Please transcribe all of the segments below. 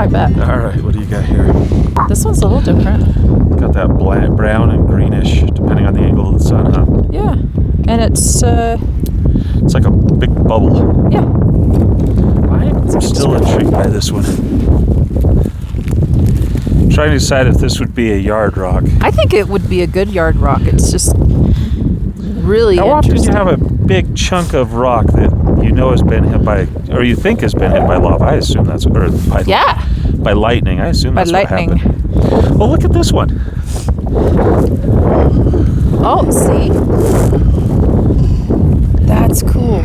I bet. All right, what do you got here? This one's a little different. Got that brown and greenish, depending on the angle of the sun, huh? Yeah. And it's It's like a big bubble. yeah. I'm still intrigued by this one. I'm trying to decide if this would be a yard rock. I think it would be a good yard rock. It's just really How often do you interesting. have a big chunk of rock that you know has been hit by, or you think has been hit by lava? I assume that's, or by lightning. I assume that's what happened. Well, look at this one. Oh, see? That's cool.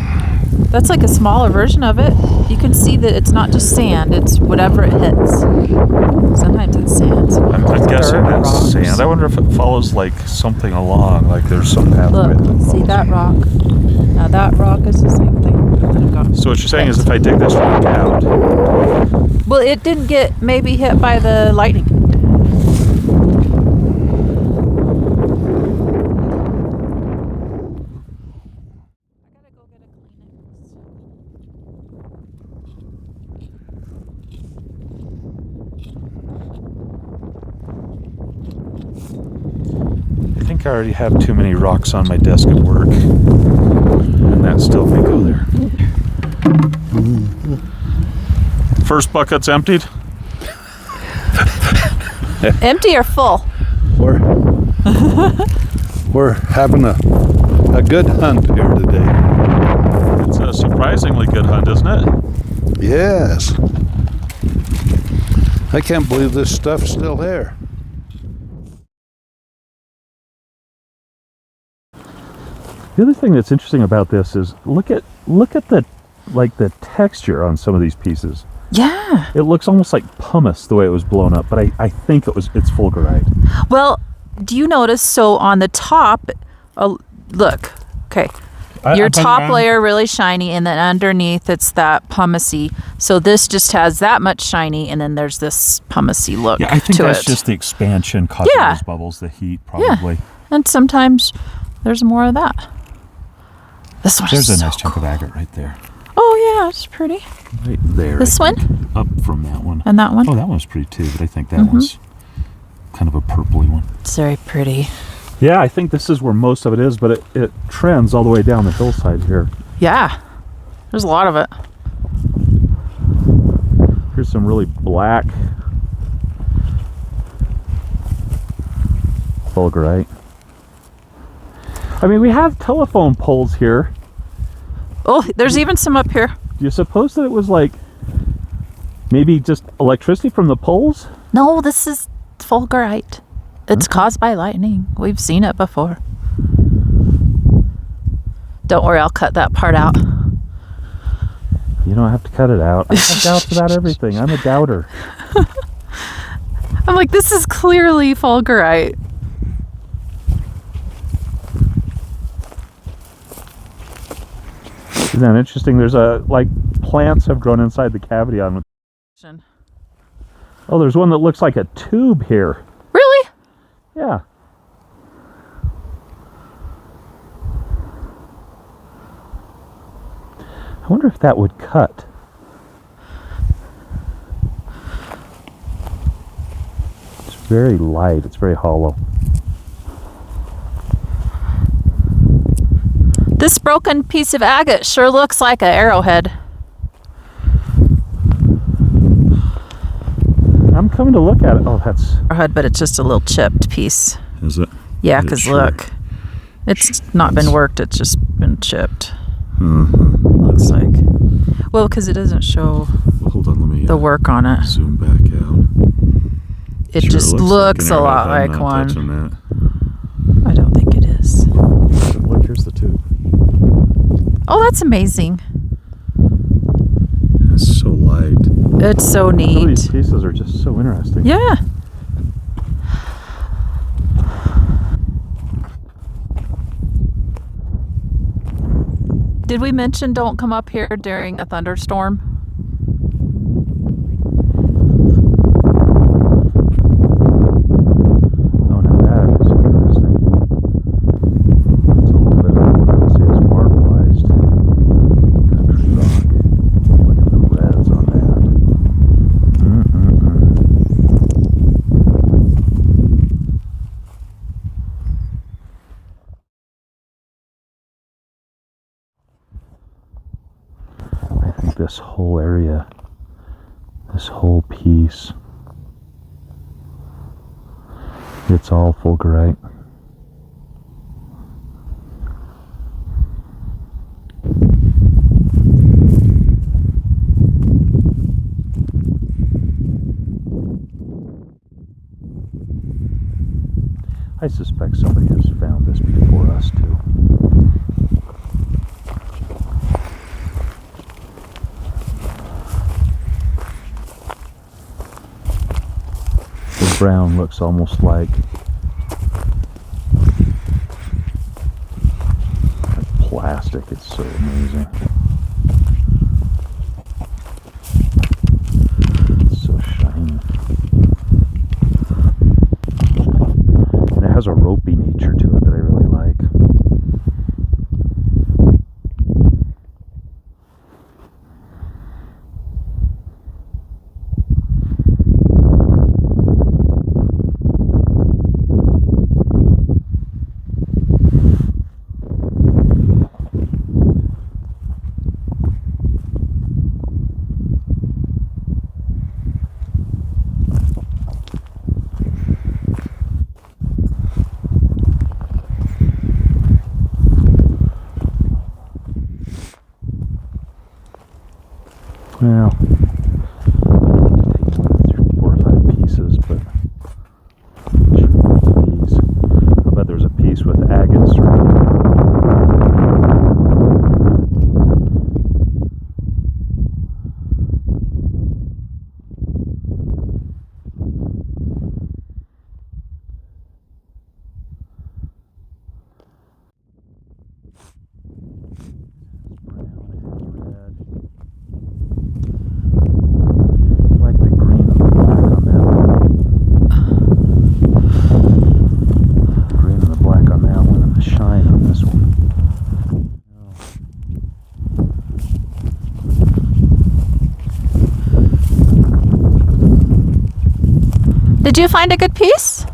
That's like a smaller version of it. You can see that it's not just sand, it's whatever it hits. Sometimes it's sand. I'm guessing dirt, that's rocks. sand. I wonder if it follows like something along, like there's some pathway. Look, see that rock? Now that rock is the same thing. So what you're saying is if I dig this rock out. Well, it didn't get maybe hit by the lightning. I think I already have too many rocks on my desk at work. And that still may go there. First bucket's emptied. Empty or full? We're having a good hunt here today. It's a surprisingly good hunt, isn't it? Yes. I can't believe this stuff's still here. The other thing that's interesting about this is look at the texture on some of these pieces. Yeah. It looks almost like pumice the way it was blown up, but I think it's Fulgurite. Well, do you notice, so on the top, look, okay, your top layer really shiny, and then underneath it's that pumicey. So this just has that much shiny, and then there's this pumicey look to it. Yeah, I think that's just the expansion causing those bubbles, the heat probably. Yeah. And sometimes there's more of that. This one There's is a nice so chunk cool. of agate right there. Oh yeah, it's pretty. Right there. This I think. one? Up from that one. And that one? Oh, that one's pretty too, but I think that one's kind of a purpley one. It's very pretty. Yeah, I think this is where most of it is, but it trends all the way down the hillside here. Yeah. There's a lot of it. Here's some really black Fulgurite. I mean, we have telephone poles here. Oh, there's even some up here. Do you suppose that it was like maybe just electricity from the poles? No, this is Fulgurite. It's caused by lightning. We've seen it before. Don't worry, I'll cut that part out. You don't have to cut it out. I have doubts about everything. I'm a doubter. I'm like, this is clearly Fulgurite. Isn't that interesting? There's like plants have grown inside the cavity on it. Oh, there's one that looks like a tube here. Really? Yeah. I wonder if that would cut. It's very light. It's very hollow. This broken piece of agate sure looks like an arrowhead. I'm coming to look at it. Oh, that's... Arrowhead, but it's just a little chipped piece. Is it? Yeah, Is it because sure? look. It's not been worked, it's just been chipped. Mm-hmm. Looks like. Well, because it doesn't show Well, hold on, let me the work on it. zoom back out. It Sure, just looks an a lot arrowhead. I'm like not one. touching that. I don't think it is. Look, here's the tube. Oh, that's amazing. It's so light. It's so Some of neat. these pieces are just so interesting. Yeah. Did we mention don't come up here during a thunderstorm? Oh, now that is interesting. It's a little bit of, I would say it's marbleized country rock. Look at the reds on that. Mm-hmm. this whole area, this whole piece. It's all Fulgurite. I suspect somebody has found this before us too. The brown looks almost like plastic. It's so amazing. It's so shiny. And it has a ropey nature to it that I really like. Well, take 4 or 5 pieces, but these. I bet there's a piece with agates or. Did you find a good piece?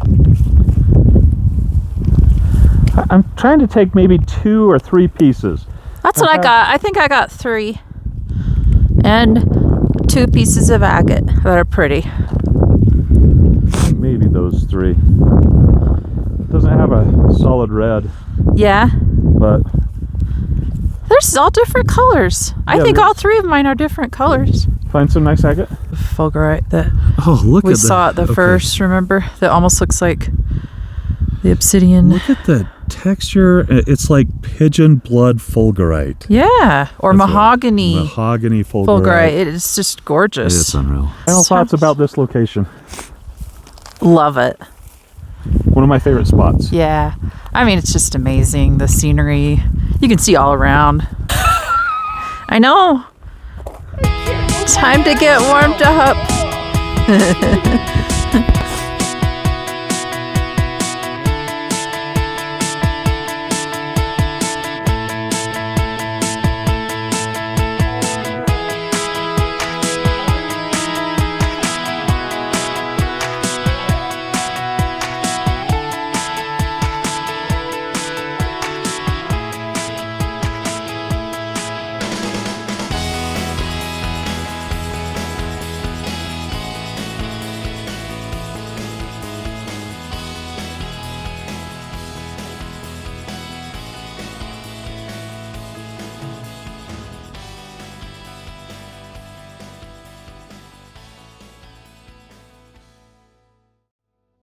I'm trying to take maybe 2 or 3 pieces. That's what I got. I think I got 3. And 2 pieces of agate that are pretty. Maybe those 3. It doesn't have a solid red. Yeah. But there's all different colors. I think all 3 of mine are different colors. Find some nice agate? Fulgurite that we saw at the first, remember? That almost looks like the obsidian. Look at the texture. It's like pigeon blood Fulgurite. Yeah, or mahogany. Mahogany Fulgurite. It's just gorgeous. It's unreal. Final thoughts about this location? Love it. One of my favorite spots. Yeah. I mean, it's just amazing. The scenery. You can see all around. I know. Time to get warmed up.